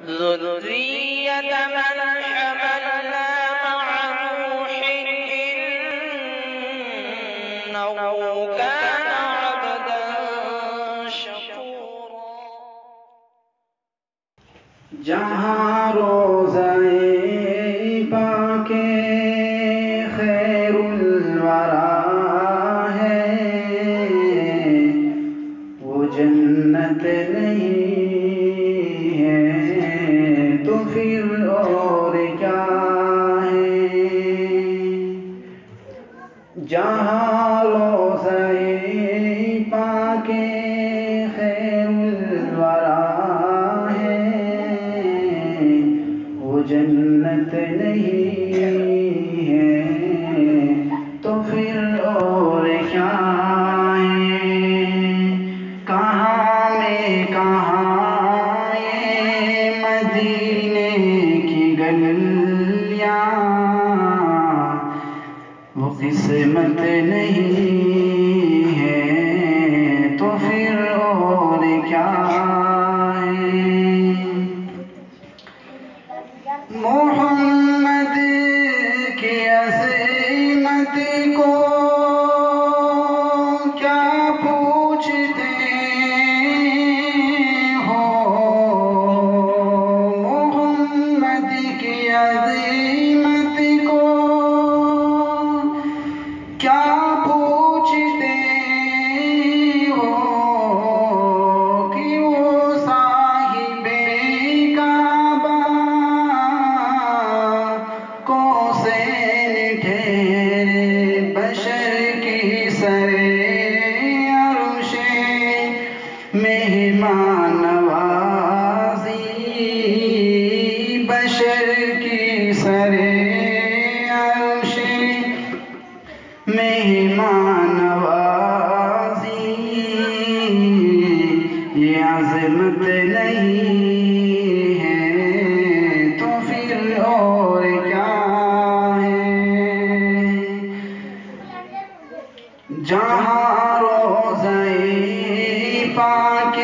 ذرية من حملنا مع نوح إنه كان عبدا شكورا. جہاں روزہ پاک خیر الورا ہے وہ جنت نہیں ہے تو پھر اور کیا ہے. جہاں روزہ پاک خیر الورا جنت نہیں ہے تو پھر اور کیا ہے. کہاں میں کہاں یہ مدینے کی گلیاں وہ قسمت نہیں ہے تو پھر اور کیا ہے. محمد کی عظمت کو کیا پوچھتے ہو. محمد کی عظمت کو کیا پوچھتے ہو کہ وہ صاحب کعبہ بشر کی سرے عرش مہمان نوازی. بشر کی سرے عرش مہمان نوازی یہ عظمت نہیں ہے تو پھر اور کیا ہے. جہاں روزہ پاک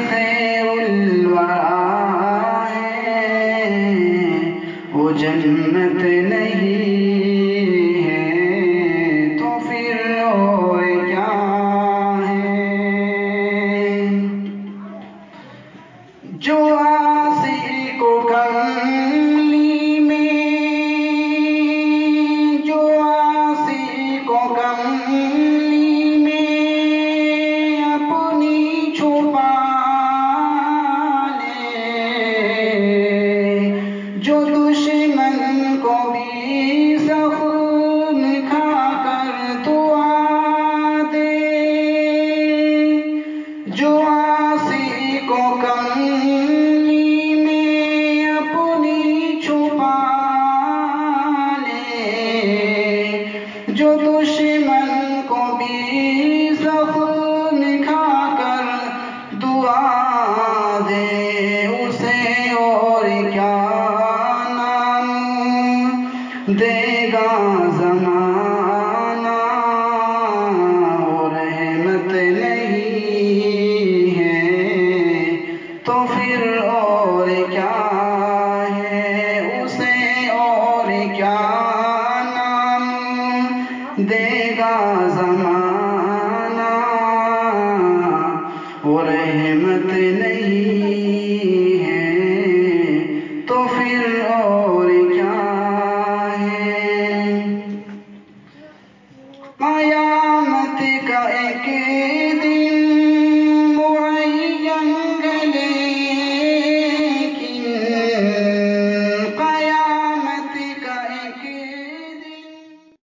خیر الورا ہے وہ جنت نہیں ہے تو پھر اور کیا ہے. جو عاصی کو کملی میں جو عاصی کو کملی میں اپنی چھپا لے. جو دشمن کو بھی زخم کھا کر دعا دے. جو عاصی کو کملی میں اپنی چھپا لے. جو دشمن کو بھی زخم کھا کر دعا دے اسے اور کیا نام دے گا زمانہ. اور رحمت نہیں ہے تو پھر اور کیا